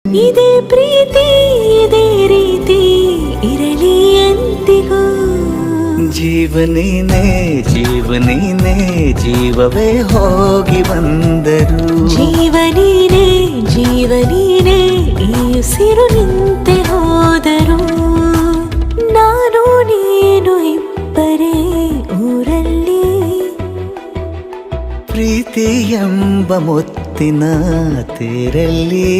ಇದೇ ಪ್ರೀತಿ ಇದೇ ರೀತಿ ಇರಲಿ ಎಂದಿಗೂ. ಜೀವನೇನೆ ಜೀವನೇನೆ ಜೀವವೇ ಹೋಗಿ ಬಂದರು. ಜೀವನೀನೇ ಜೀವನೀನೇ ಈ ಉಸಿರು ನಿಂತೆ ಹೋದರು. ನಾನು ನೀನು ಇಬ್ಬರೇ ಊರಲ್ಲಿ. ಪ್ರೀತಿ ಎಂಬ ಮುತ್ತಿನ ತೇರಲ್ಲಿ